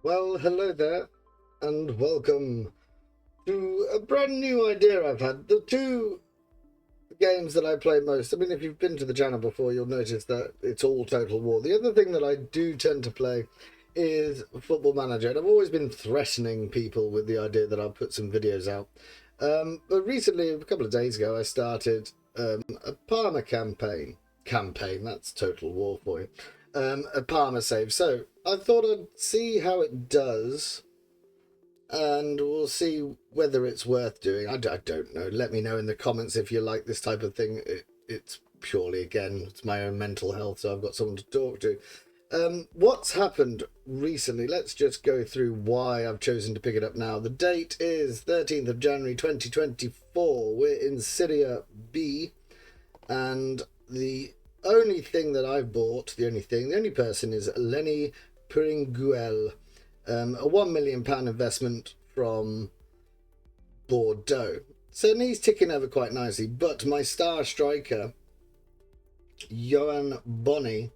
Well, hello there, and welcome to a brand new idea I've had. The two games that I play most, I mean, if you've been to the channel before, you'll notice that it's all Total War. The other thing that I do tend to play is Football Manager, and I've always been threatening people with the idea that I'll put some videos out. But recently, a couple of days ago, I started a Parma campaign. Campaign, that's Total War for you. A Parma save. So I thought I'd see how it does, and we'll see whether it's worth doing. I don't know. Let me know in the comments if you like this type of thing. It's purely, again, it's my own mental health, so I've got someone to talk to. What's happened recently? Let's just go through why I've chosen to pick it up now. The date is 13th of January 2024. We're in Syria B, and the only thing that I've bought, the only person is Lenny Pringuel, a £1 million investment from Bordeaux. So he's ticking over quite nicely, but my star striker, Johan Bonny,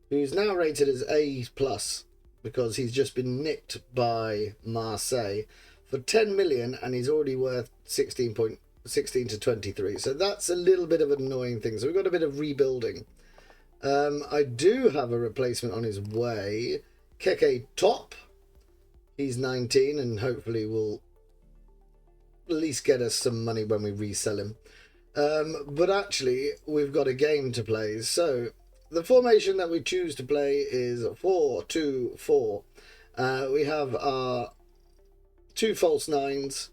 who's now rated as A plus because he's just been nicked by Marseille for 10 million, and he's already worth 16 to 23. So that's a little bit of an annoying thing. So we've got a bit of rebuilding. I do have a replacement on his way. Keke Top. He's 19 and hopefully will at least get us some money when we resell him. But actually, we've got a game to play. So the formation that we choose to play is 4-2-4. We have our two false nines,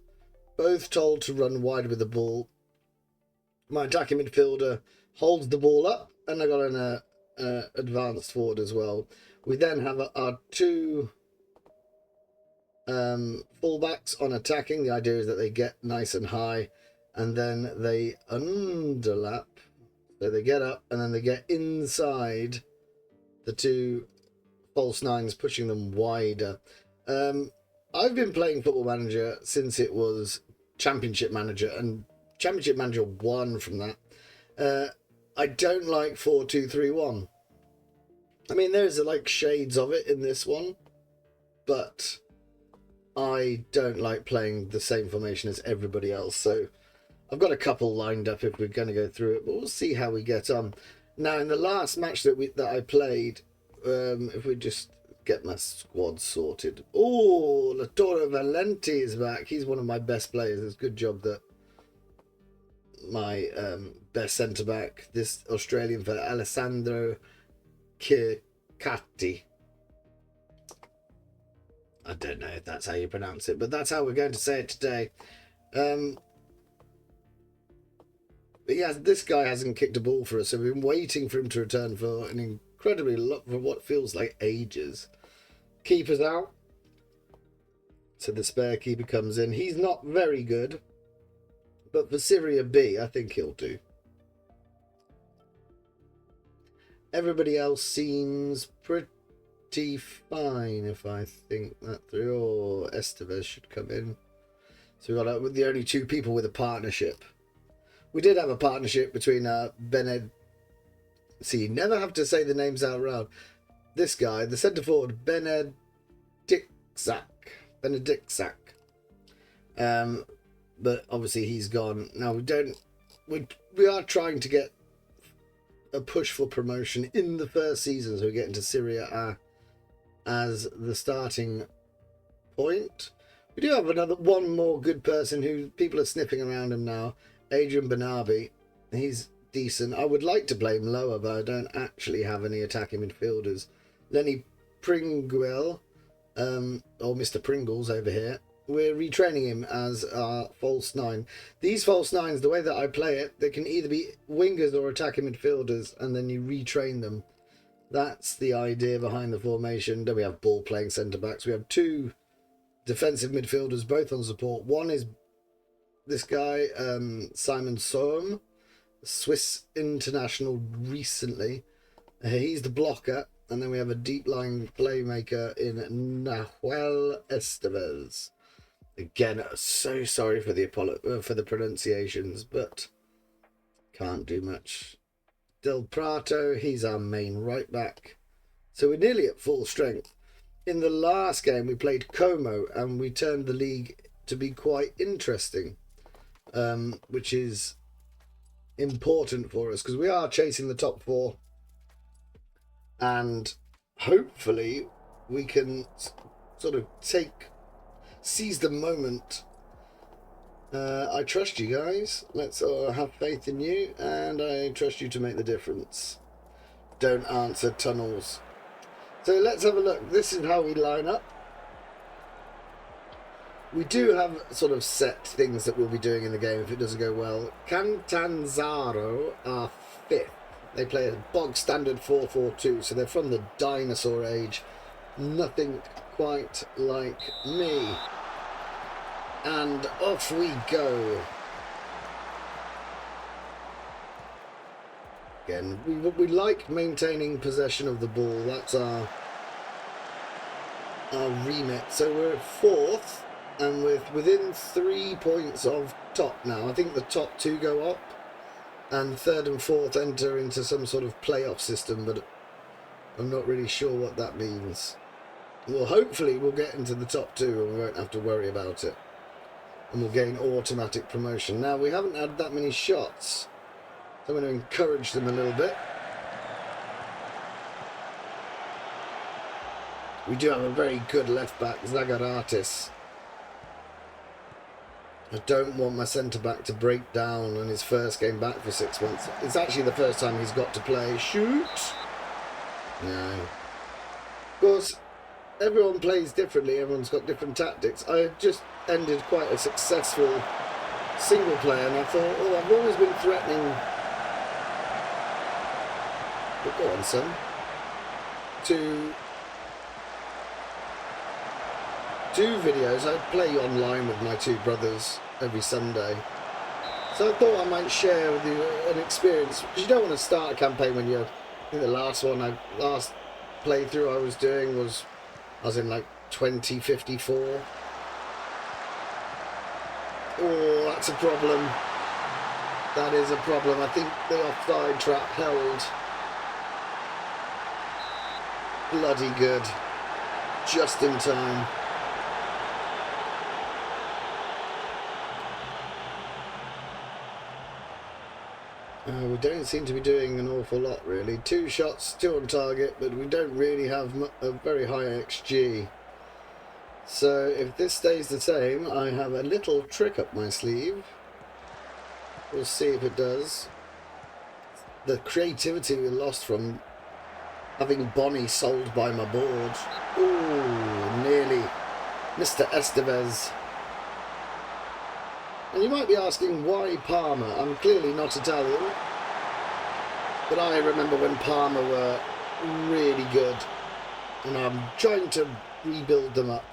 both told to run wide with the ball. My attacking midfielder holds the ball up, and I got an advanced forward as well. We then have our two fullbacks on attacking. The idea is that they get nice and high, and then they underlap. So they get up, and then they get inside the two false nines, pushing them wider. I've been playing Football Manager since it was Championship Manager, and Championship Manager won from that. I don't like 4-2-3-1. I mean, there's like shades of it in this one, but I don't like playing the same formation as everybody else. So I've got a couple lined up if we're going to go through it, but we'll see how we get on. Now, in the last match that I played, if we just get my squad sorted. Oh, Latoro Valenti is back. He's one of my best players. It's a good job that my best centre-back, this Australian for Alessandro Kirkati. I don't know if that's how you pronounce it, but that's how we're going to say it today. But yeah, this guy hasn't kicked a ball for us, so we've been waiting for him to return for an incredibly for what feels like ages. Keeper's out, so the spare keeper comes in. He's not very good, but for Syria B, I think he'll do. Everybody else seems pretty fine, if I think that through. Or Estevez should come in. So we've got the only two people with a partnership. We did have a partnership between Bened. See, you never have to say the names out loud. This guy, the centre forward, Benedictsack. But obviously he's gone. Now we are trying to get a push for promotion in the first season, so we get into Syria A as the starting point. We do have one more good person who people are sniffing around him now, Adrian Benabi. He's decent. I would like to play him lower, but I don't actually have any attacking midfielders. Lenny Pringuel, or Mr. Pringles over here. We're retraining him as our false nine. These false nines, the way that I play it, they can either be wingers or attacking midfielders, and then you retrain them. That's the idea behind the formation. Then we have ball-playing centre-backs. We have two defensive midfielders, both on support. One is this guy, Simon Sohm, Swiss international recently. He's the blocker. And then we have a deep-lying playmaker in Nahuel Estevez. Again, so sorry for the pronunciations, but can't do much. Del Prato, he's our main right back. So we're nearly at full strength. in the last game we played Como and we turned the league to be quite interesting, which is important for us because we are chasing the top 4, and hopefully we can sort of seize the moment. I trust you guys. Let's have faith in you, and I trust you to make the difference. Don't answer tunnels. So let's have a look. This is how we line up. We do have sort of set things that we'll be doing in the game if it doesn't go well. Catanzaro are 5th. They play a bog standard 4-4-2, so they're from the dinosaur age. Nothing quite like me. And off we go. Again, we like maintaining possession of the ball. That's our remit. So we're 4th, and within 3 points of top now. I think the top 2 go up, and 3rd and 4th enter into some sort of playoff system, but I'm not really sure what that means. Well, hopefully we'll get into the top 2 and we won't have to worry about it. And we'll gain automatic promotion. Now, we haven't had that many shots, so I'm going to encourage them a little bit. We do have a very good left-back, Zagaratis. I don't want my centre-back to break down on his first game back for 6 months. It's actually the first time he's got to play. Shoot! No. Of course, everyone plays differently. Everyone's got different tactics. I just ended quite a successful single player, and I thought, oh, I've always been threatening. But go on, son. To do videos. I play online with my 2 brothers every Sunday. So I thought I might share with you an experience, because you don't want to start a campaign when you're, I think the last playthrough I was doing was, I was in like 2054. Oh, that's a problem. That is a problem. I think the offside trap held. Bloody good. Just in time. We don't seem to be doing an awful lot, really. 2 shots, 2 on target, but we don't really have a very high XG. So if this stays the same, I have a little trick up my sleeve. We'll see if it does. The creativity we lost from having Bonnie sold by my board. Ooh, nearly. Mr. Estevez. And you might be asking, why Parma? I'm clearly not Italian. But I remember when Parma were really good. And I'm trying to rebuild them up.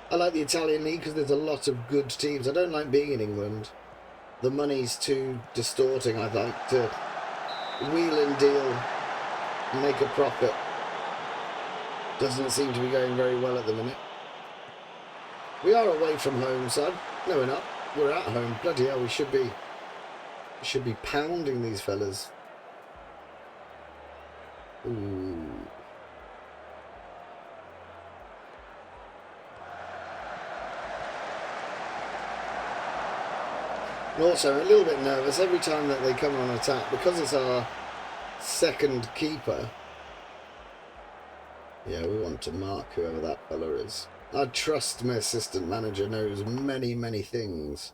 I like the Italian league because there's a lot of good teams. I don't like being in England. The money's too distorting. I'd like to wheel and deal and make a profit. Doesn't seem to be going very well at the minute. We are away from home, son. No, we're not. We're at home. Bloody hell, we should be pounding these fellas. Ooh. And also a little bit nervous every time that they come on attack, because it's our second keeper. Yeah, we want to mark whoever that fella is. I trust my assistant manager knows many things.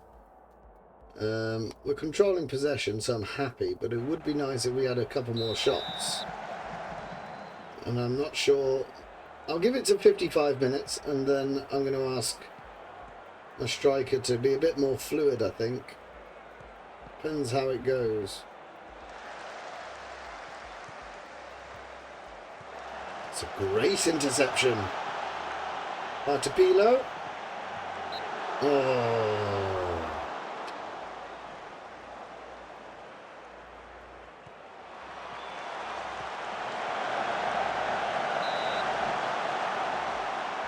We're controlling possession, so I'm happy, but it would be nice if we had a couple more shots. And I'm not sure. I'll give it to 55 minutes, and then I'm going to ask a striker to be a bit more fluid, I think. Depends how it goes. It's a great interception. Artapilo. Oh.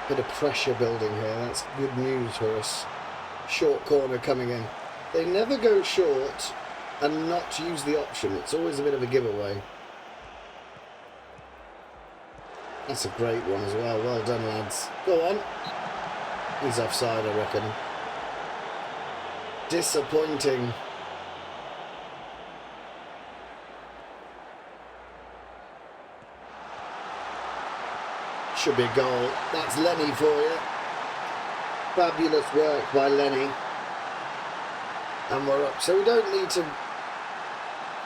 Bit of pressure building here. That's good news for us. Short corner coming in. They never go short and not use the option. It's always a bit of a giveaway. That's a great one as well. Well done, lads. Go on. He's offside, I reckon. Disappointing. Should be a goal. That's Lenny for you. Fabulous work by Lenny. And we're up. So we don't need to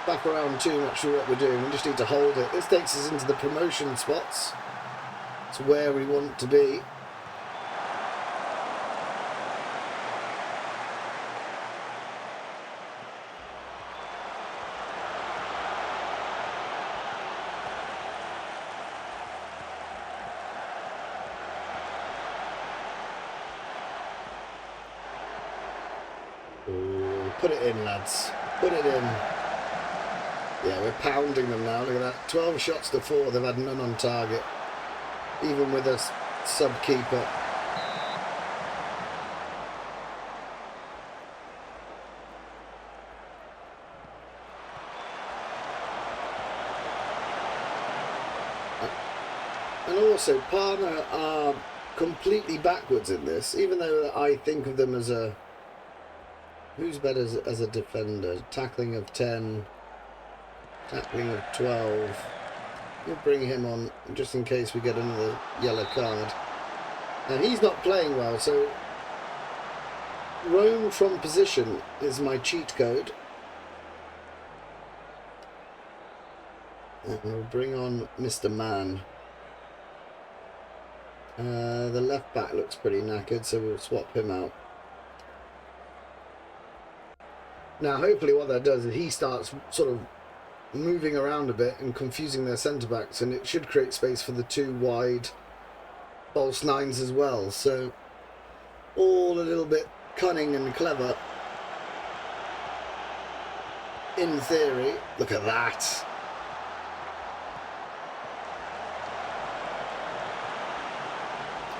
back around too much for what we're doing. We just need to hold it. This takes us into the promotion spots. It's where we want to be. Ooh, put it in, lads. Put it in. Yeah, we're pounding them now. Look at that. 12 shots to 4. They've had none on target. Even with a sub-keeper. And also, Parma are completely backwards in this. Even though I think of them as a... Who's better as a defender? Tackling of 10... Tackling of 12. We'll bring him on just in case we get another yellow card. Now he's not playing well, so roam from position is my cheat code. And we'll bring on Mr. Man. The left back looks pretty knackered, so we'll swap him out. Now hopefully what that does is he starts sort of moving around a bit and confusing their centre-backs, and it should create space for the 2 wide false nines as well. So all a little bit cunning and clever in theory. Look at that.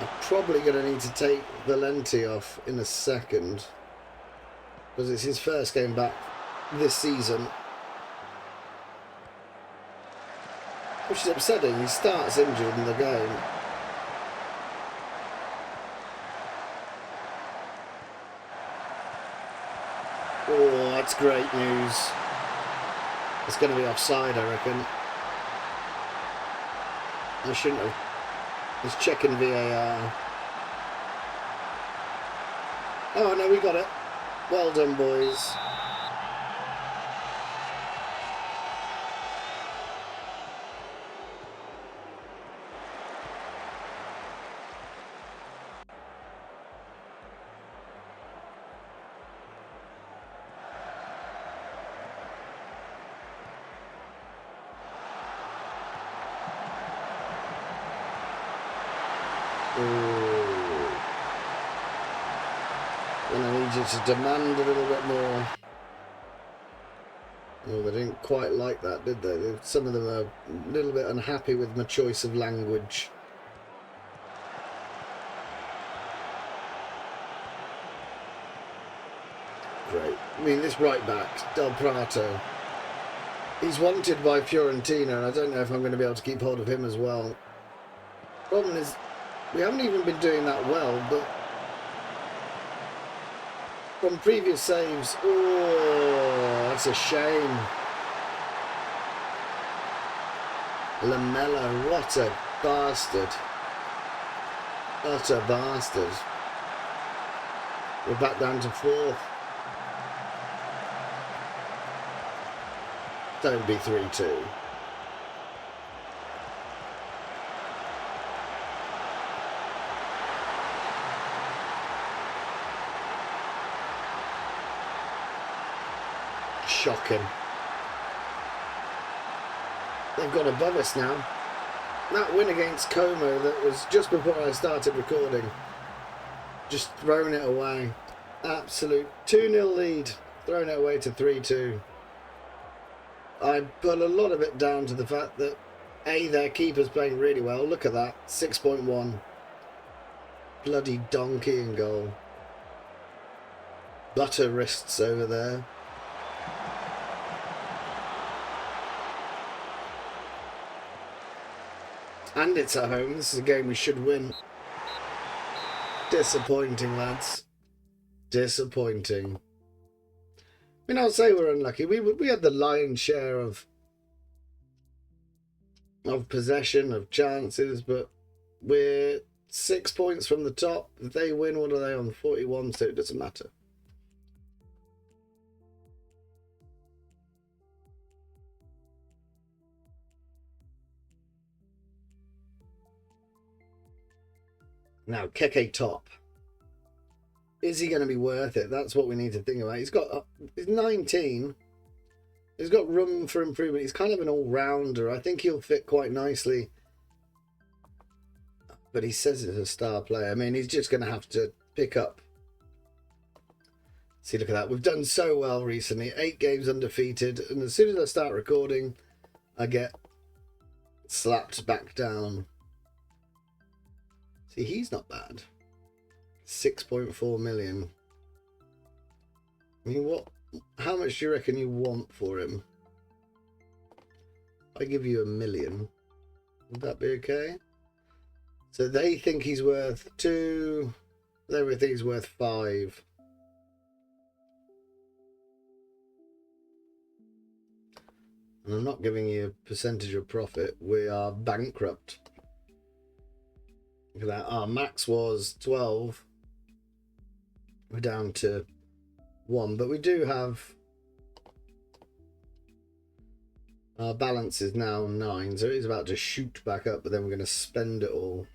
I'm probably going to need to take Valenti off in a second because it's his first game back this season. Which is upsetting. He starts injured in the game. Oh, that's great news. It's going to be offside, I reckon. I shouldn't have. He's checking VAR. Oh, no, we got it. Well done, boys. And I need you to demand a little bit more. Oh, they didn't quite like that, did they? Some of them are a little bit unhappy with my choice of language. Great. I mean, this right back, Del Prato, he's wanted by Fiorentina, and I don't know if I'm going to be able to keep hold of him as well. Problem is, we haven't even been doing that well, but from previous saves, oh, that's a shame. Lamella, what a bastard. Utter bastard. We're back down to 4th. Don't be 3-2. Shocking. They've got above us now. That win against Como that was just before I started recording, just thrown it away. Absolute 2-0 lead, thrown it away to 3-2. I put a lot of it down to the fact that A, their keeper's playing really well. Look at that, 6.1. Bloody donkey in goal. Butter wrists over there. And it's at home. This is a game we should win. Disappointing, lads. Disappointing. I mean, I'll say we're unlucky. We had the lion's share of possession, of chances, but we're 6 points from the top. If they win, what are they on? 41, so it doesn't matter. Now, Keke top. Is he going to be worth it? That's what we need to think about. He's 19. He's got room for improvement. He's kind of an all-rounder. I think he'll fit quite nicely. But he says he's a star player. I mean, he's just going to have to pick up. See, look at that. We've done so well recently. 8 games undefeated. And as soon as I start recording, I get slapped back down. See, he's not bad. 6.4 million. I mean, how much do you reckon you want for him? I give you $1 million. Would that be okay? So they think he's worth 2. They would think he's worth 5. And I'm not giving you a percentage of profit. We are bankrupt. Look at that. Our max was 12. We're down to 1, but we do have, our balance is now 9, so it is about to shoot back up, but then we're going to spend it all.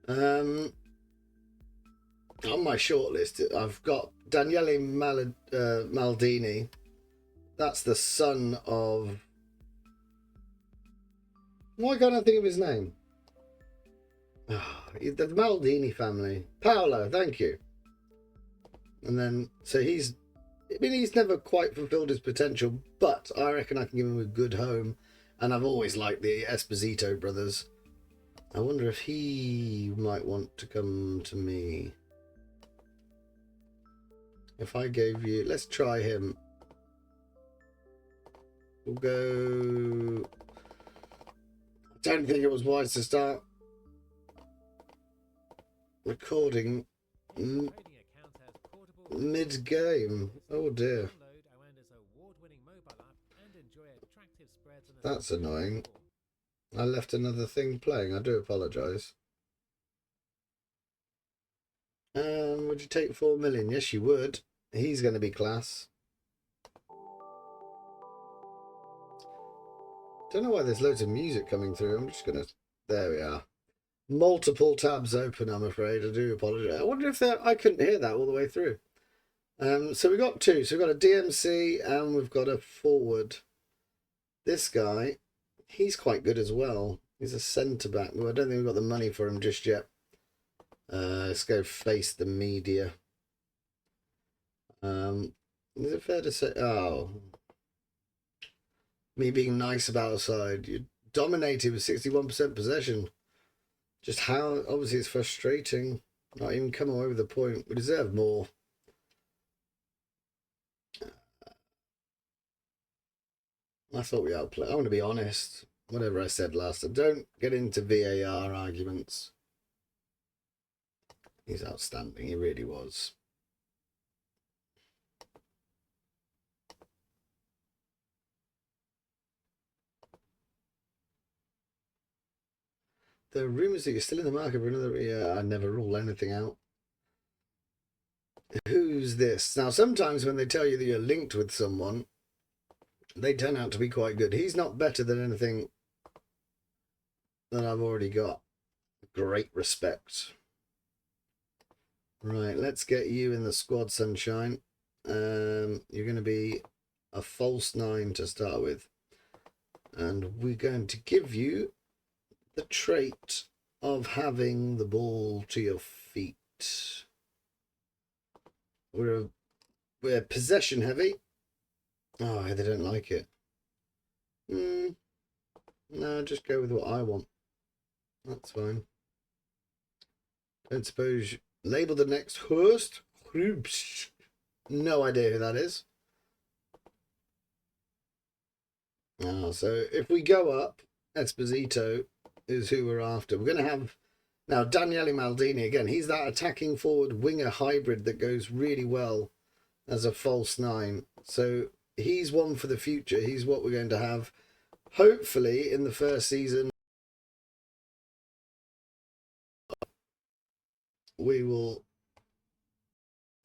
On my shortlist, I've got Daniele Maldini. That's the son of, why can't I think of his name? The Maldini family. Paolo, thank you. And then, so he's never quite fulfilled his potential, but I reckon I can give him a good home. And I've always liked the Esposito brothers. I wonder if he might want to come to me. If I gave you, let's try him. We'll go, I don't think it was wise to start recording mid-game. Oh dear. That's annoying. I left another thing playing. I do apologise. Would you take 4 million? Yes, you would. He's going to be class. Don't know why there's loads of music coming through. I'm just going to... There we are. Multiple tabs open, I'm afraid. I do apologise. I wonder if I couldn't hear that all the way through. So we got 2. So we've got a DMC and we've got a forward. This guy, he's quite good as well. He's a centre-back. Well, I don't think we've got the money for him just yet. Let's go face the media. Is it fair to say... Oh. Me being nice about a side. You dominated with 61% possession. Just how... Obviously, it's frustrating. Not even come away with a point. We deserve more. I thought we outplayed. I want to be honest. Whatever I said last time. Don't get into VAR arguments. He's outstanding. He really was. The rumours that you're still in the market for another... Yeah, I never rule anything out. Who's this? Now, sometimes when they tell you that you're linked with someone, they turn out to be quite good. He's not better than anything that I've already got. Great respect. Right, let's get you in the squad, sunshine. You're going to be a false 9 to start with. And we're going to give you the trait of having the ball to your feet. We're possession heavy. Oh, they don't like it. No, just go with what I want. That's fine. Don't suppose... Label the next host. No idea who that is. Oh, so if we go up, Esposito is who we're after. We're going to have now Daniele Maldini again. He's that attacking forward winger hybrid that goes really well as a false nine. So he's one for the future. He's what we're going to have, hopefully, in the first season. We will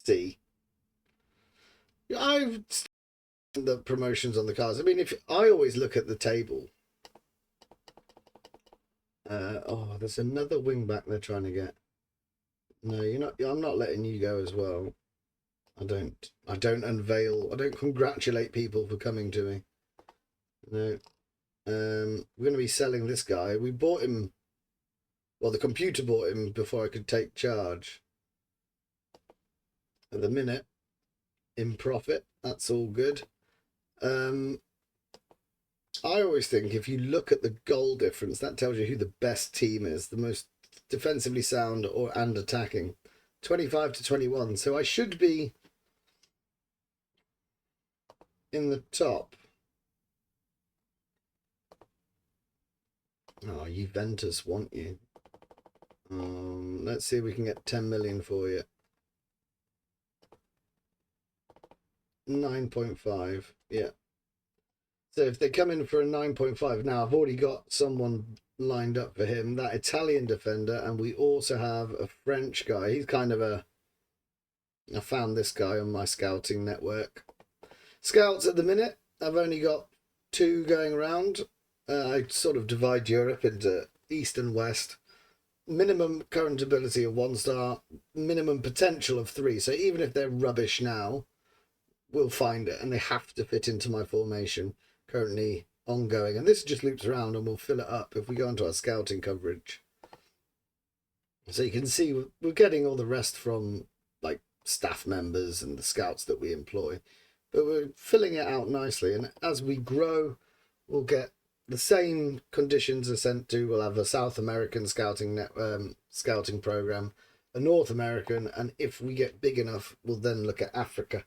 see. I've seen the promotions on the cards. I mean, if I always look at the table. Oh, there's another wing back they're trying to get. No, you're not. I'm not letting you go as well. I don't unveil. I don't congratulate people for coming to me. No. We're going to be selling this guy. We bought him. Well, the computer bought him before I could take charge. At the minute, in profit. That's all good. I always think if you look at the goal difference, that tells you who the best team is, the most defensively sound and attacking. 25 to 21. So I should be in the top. Oh, Juventus want you. Let's see if we can get 10 million for you. 9.5. Yeah. So if they come in for a 9.5, now I've already got someone lined up for him, that Italian defender, and we also have a French guy. He's kind of I found this guy on my scouting network. Scouts at the minute, I've only got 2 going around. I sort of divide Europe into East and West. Minimum current ability of 1 star, minimum potential of 3. So even if they're rubbish now, we'll find it, and they have to fit into my formation. Currently ongoing, and this just loops around and we'll fill it up if we go into our scouting coverage. So you can see we're getting all the rest from like staff members and the scouts that we employ, but we're filling it out nicely, and as we grow we'll get the same conditions are sent to. We'll have a South American scouting program, a North American, and if we get big enough we'll then look at Africa.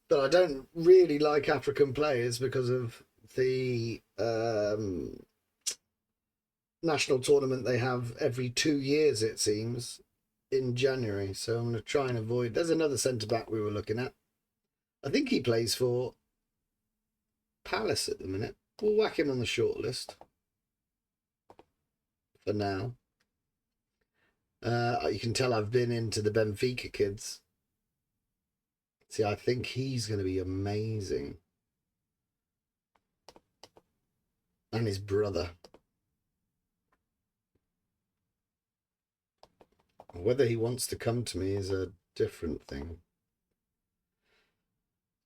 But I don't really like African players because of the national tournament they have every 2 years, it seems, in January. So I'm going to try and avoid. There's another centre-back we were looking at. I think he plays for Palace at the minute. We'll whack him on the short list for now. You can tell I've been into the Benfica kids. See, I think he's going to be amazing. And his brother. Whether he wants to come to me is a different thing.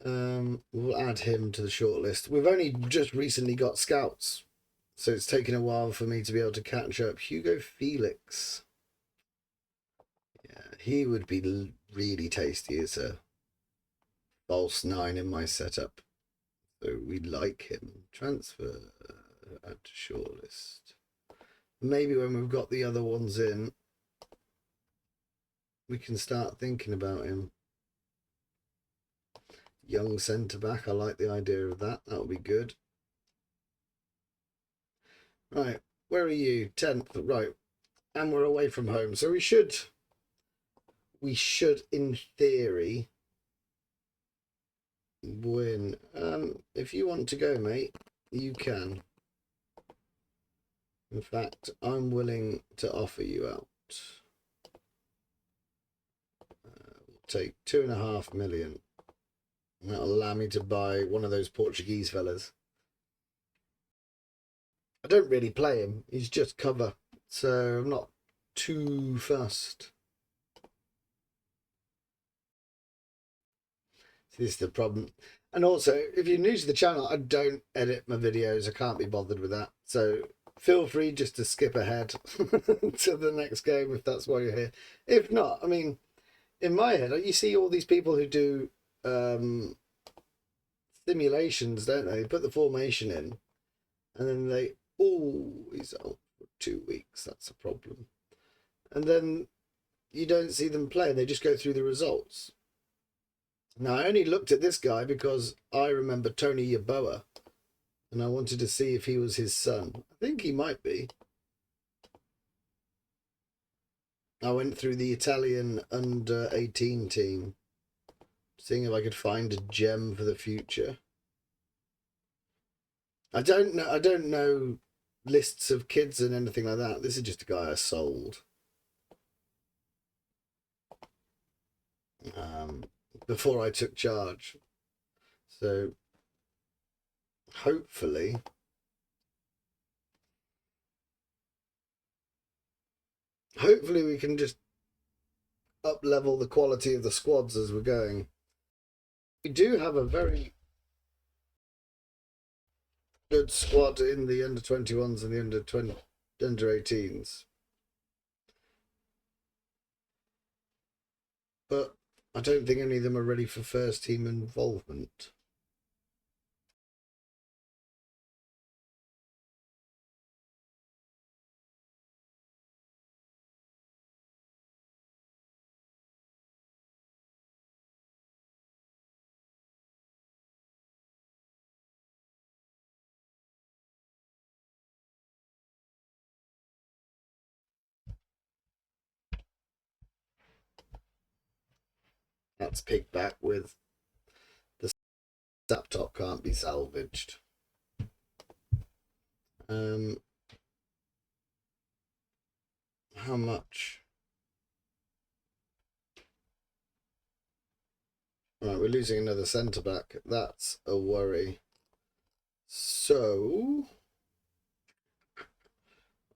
We'll add him to the shortlist. We've only just recently got scouts, so it's taken a while for me to be able to catch up. Hugo Felix. Yeah, he would be really tasty as a false 9 in my setup. So we like him. Transfer, add to shortlist. Maybe when we've got the other ones in, we can start thinking about him. Young centre-back, I like the idea of that. That'll be good. Right, where are you? 10th, right. And we're away from home. So we should, in theory, win. If you want to go, mate, you can. In fact, I'm willing to offer you out. We'll take 2.5 million. That'll allow me to buy one of those Portuguese fellas. I don't really play him. He's just cover, so I'm not too fussed. This is the problem. And also, if you're new to the channel, I don't edit my videos. I can't be bothered with that. So feel free just to skip ahead to the next game if that's why you're here. If not, I mean, in my head, you see all these people who do simulations, don't they? They put the formation in and then they, oh, he's out for 2 weeks. That's a problem. And then you don't see them play. They just go through the results. Now, I only looked at this guy because I remember Tony Yeboah And I wanted to see if he was his son. I think he might be. I went through the Italian under 18 team, seeing if I could find a gem for the future. I don't know lists of kids and anything like that. This is just a guy I sold. Before I took charge. So hopefully we can just up level the quality of the squads as we're going. We do have a very good squad in the under 21s and the under 18s. But I don't think any of them are ready for first team involvement. That's picked back with the laptop can't be salvaged. How much? Right, we're losing another centre back. That's a worry. So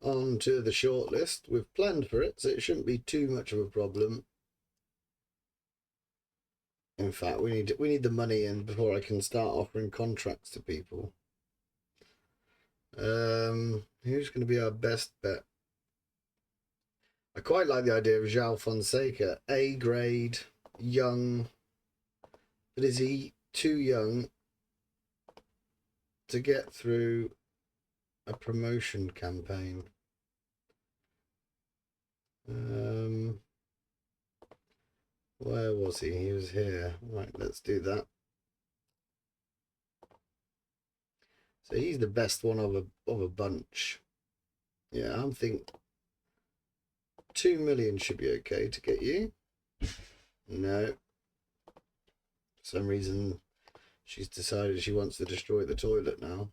on to the shortlist. We've planned for it, so it shouldn't be too much of a problem. In fact, we need the money in before I can start offering contracts to people. Who's going to be our best bet? I quite like the idea of João Fonseca. A grade, young. But is he too young to get through a promotion campaign? Where was he? He was here. Right, let's do that. So he's the best one of a bunch. Yeah, I'm thinking 2 million should be okay to get you. No. For some reason, she's decided she wants to destroy the toilet now.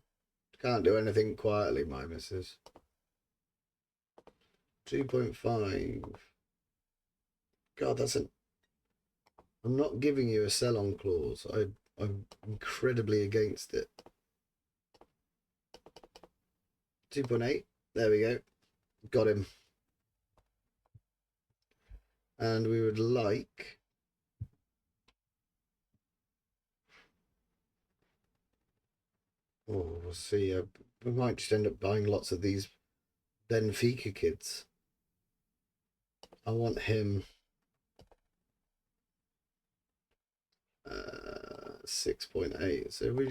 Can't do anything quietly, my missus. 2.5. God, that's an... I'm not giving you a sell-on clause. I'm incredibly against it. 2.8. There we go. Got him. And we would like... Oh, we'll see. We might just end up buying lots of these Benfica kids. I want him... 6.8. So if we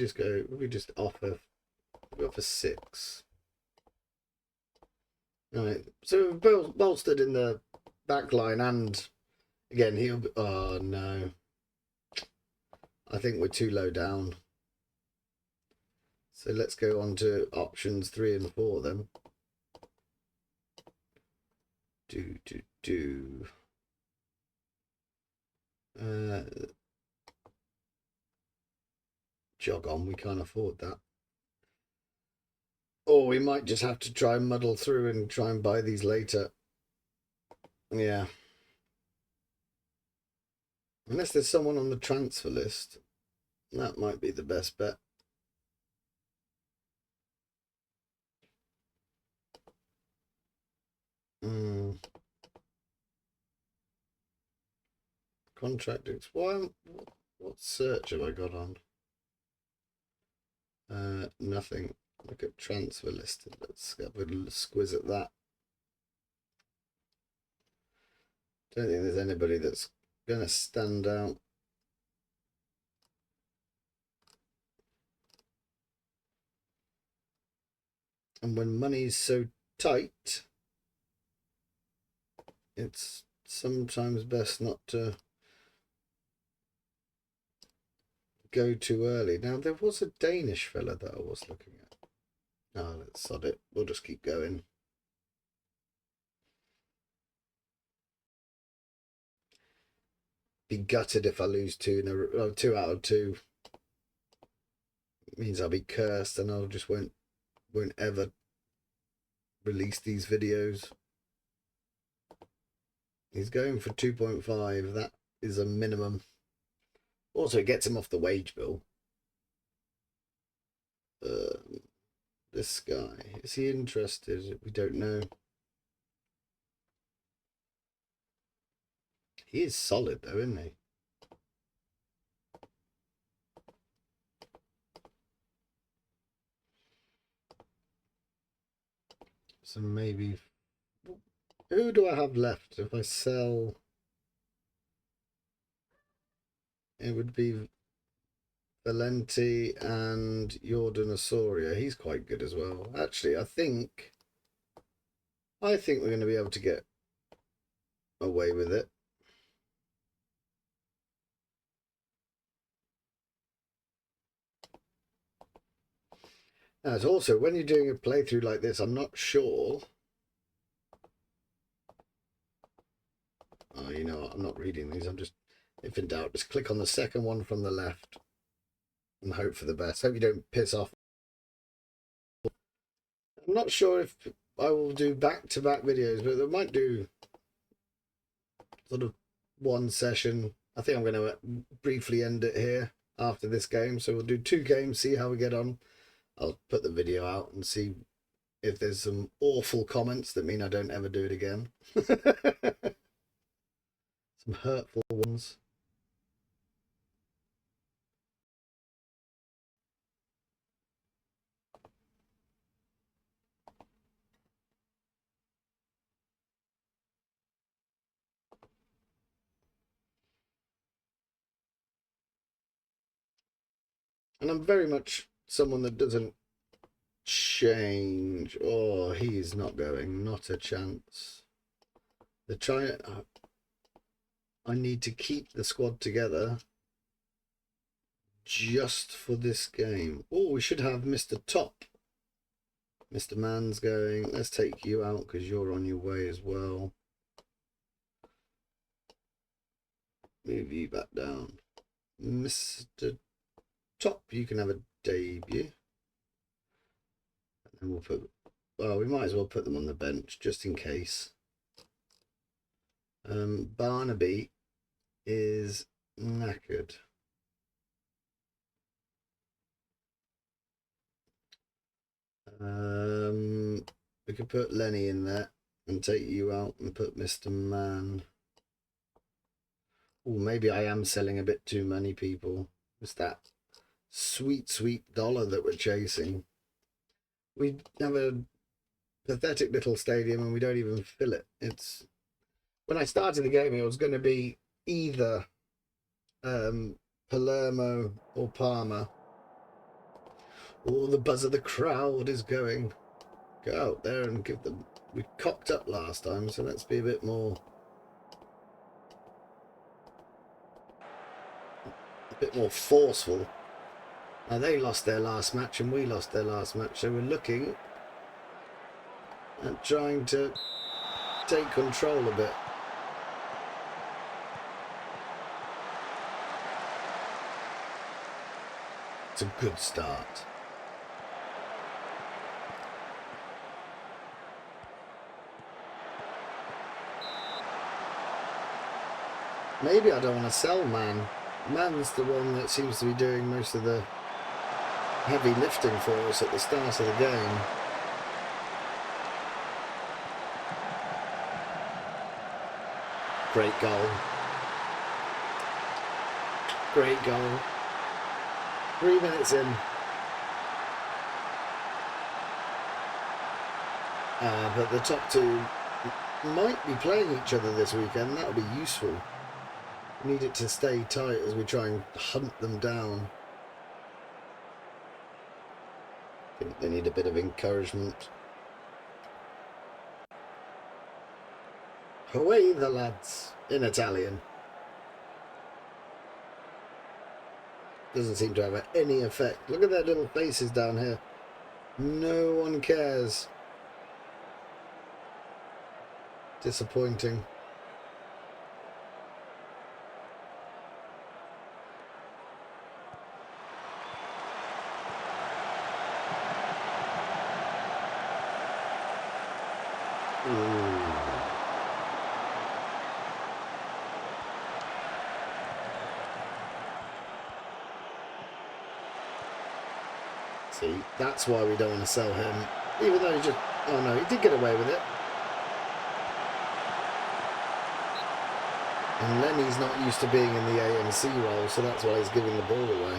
just offer 6. Right. So we've bolstered in the back line, and again he'll be, oh no. I think we're too low down. So let's go on to options 3 and 4 then. Jog on, we can't afford that. Or we might just have to try and muddle through and try and buy these later. Yeah. Unless there's someone on the transfer list. That might be the best bet. Contract expired. What search have I got on? Nothing. Look at transfer list. Let's have a little squiz at that. Don't think there's anybody that's gonna stand out. And when money's so tight, it's sometimes best not to go too early. Now, there was a Danish fella that I was looking at. Oh, let's sod it. We'll just keep going. Be gutted if I lose two out of two. It means I'll be cursed and I'll just won't ever release these videos. He's going for 2.5. That is a minimum. Also, it gets him off the wage bill. This guy, is he interested? We don't know. He is solid though, isn't he? So maybe, who do I have left? If I sell, it would be Valenti and Jordan Osorio. He's quite good as well. Actually, I think we're going to be able to get away with it. As also, when you're doing a playthrough like this, I'm not sure. Oh, you know what? I'm not reading these. I'm just, if in doubt, just click on the second one from the left and hope for the best. Hope you don't piss off. I'm not sure if I will do back-to-back videos, but I might do sort of one session. I think I'm going to briefly end it here after this game. So we'll do 2 games, see how we get on. I'll put the video out and see if there's some awful comments that mean I don't ever do it again. Some hurtful ones. And I'm very much someone that doesn't change. Oh, he's not going. Not a chance. The China... I need to keep the squad together just for this game. Oh, we should have Mr. Top. Mr. Man's going. Let's take you out because you're on your way as well. Move you back down. Mr. Top, you can have a debut. And we'll put... Well, we might as well put them on the bench just in case. Barnaby is knackered. We could put Lenny in there and take you out and put Mr. Man. Oh, maybe I am selling a bit too many people. It's that sweet, sweet dollar that we're chasing. We have a pathetic little stadium and we don't even fill it. It's... When I started the game, it was going to be either Palermo or Parma. Oh, the buzz of the crowd is going. Go out there and give them... We cocked up last time, so let's be a bit more forceful. Now, they lost their last match and we lost their last match, so we're looking at trying to take control a bit. It's a good start. Maybe I don't want to sell Man. Man's the one that seems to be doing most of the heavy lifting for us at the start of the game. Great goal. Great goal. 3 minutes in. But the top two might be playing each other this weekend. That would be useful. We need it to stay tight as we try and hunt them down. I think they need a bit of encouragement. Away the lads, in Italian. Doesn't seem to have any effect. Look at their little faces down here. No one cares. Disappointing. See, that's why we don't want to sell him. Even though he just... Oh no, he did get away with it. And Lenny's not used to being in the AMC role, so that's why he's giving the ball away.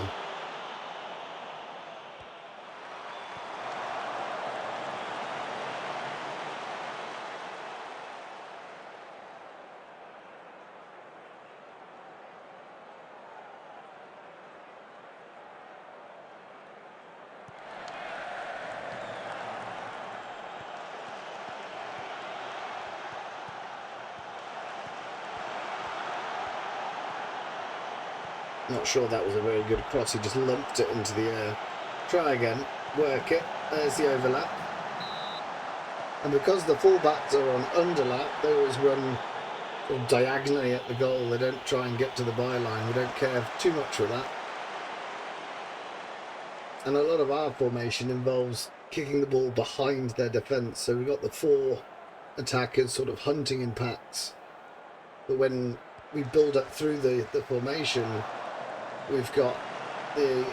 Not sure that was a very good cross. He just lumped it into the air. Try again. Work it. There's the overlap. And because the fullbacks are on underlap, they always run sort of diagonally at the goal. They don't try and get to the byline. We don't care too much for that. And a lot of our formation involves kicking the ball behind their defence. So we've got the 4 attackers sort of hunting in packs. But when we build up through the formation, we've got the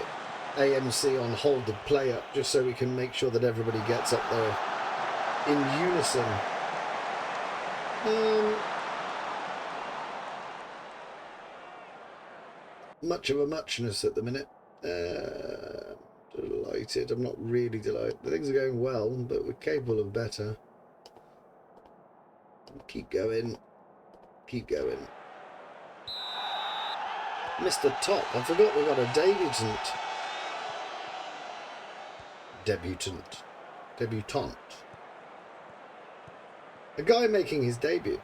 AMC on hold the play up just so we can make sure that everybody gets up there in unison. Much of a muchness at the minute. Delighted. I'm not really delighted. Things are going well, but we're capable of better. Keep going. Keep going. Mr. Top. I forgot we got a debutant. A guy making his debut.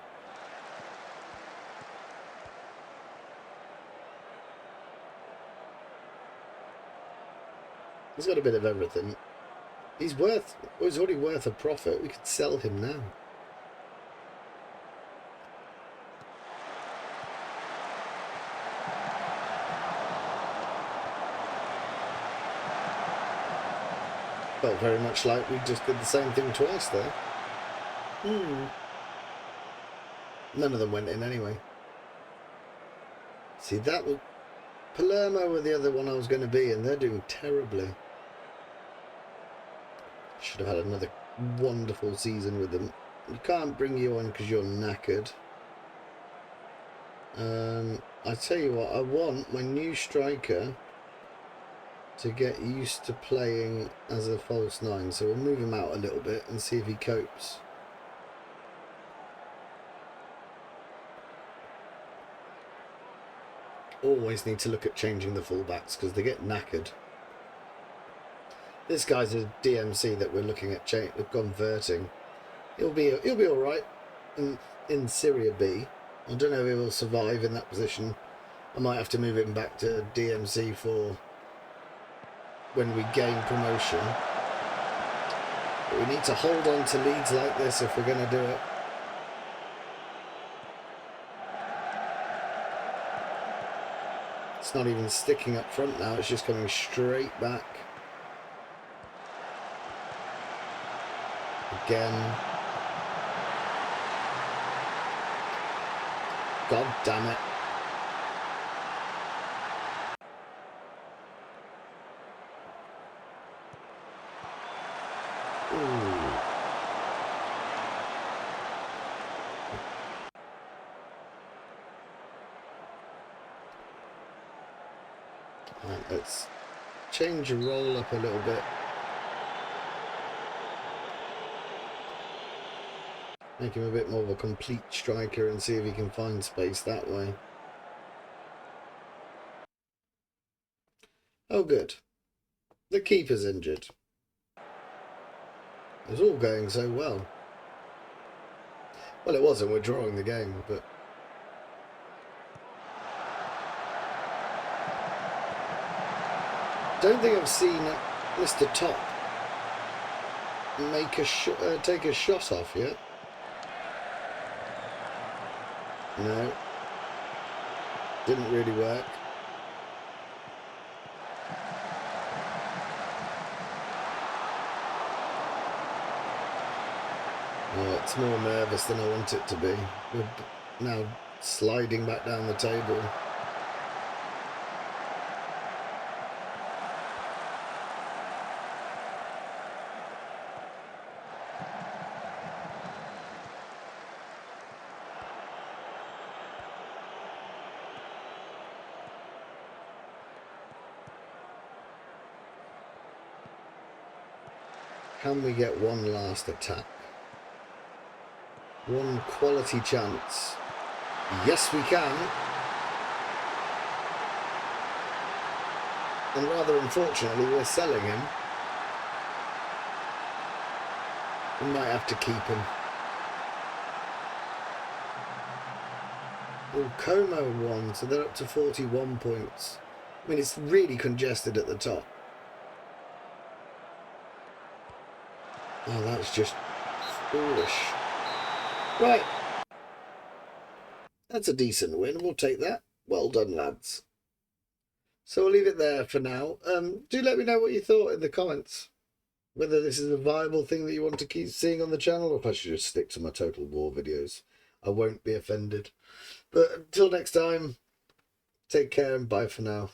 He's got a bit of everything. He's already worth a profit. We could sell him now. Felt very much like we just did the same thing twice there. None of them went in anyway. See, that was... Palermo were the other one I was going to be, and they're doing terribly. Should have had another wonderful season with them. You can't bring you on because you're knackered. I tell you what, I want my new striker to get used to playing as a false 9, so we'll move him out a little bit and see if he copes. Always need to look at changing the fullbacks because they get knackered. This guy's a DMC that we're looking at converting. He'll be all right in Serie B. I don't know if he will survive in that position. I might have to move him back to DMC for when we gain promotion. But we need to hold on to leads like this if we're going to do it. It's not even sticking up front now, it's just coming straight back. Again. God damn it. Right, let's change the roll up a little bit. Make him a bit more of a complete striker and see if he can find space that way. Oh, good. The keeper's injured. It was all going so well. Well, it wasn't. We're drawing the game, but... don't think I've seen Mr. Top take a shot off yet. No. Didn't really work. Oh, it's more nervous than I want it to be. We're now sliding back down the table. Can we get one last attack? One quality chance. Yes, we can. And rather unfortunately, we're selling him. We might have to keep him. Oh, Como won, so they're up to 41 points. I mean, it's really congested at the top. Oh, that's just foolish. Right. That's a decent win. We'll take that. Well done, lads. So we'll leave it there for now. Do let me know what you thought in the comments. Whether this is a viable thing that you want to keep seeing on the channel, or if I should just stick to my Total War videos. I won't be offended. But until next time, take care and bye for now.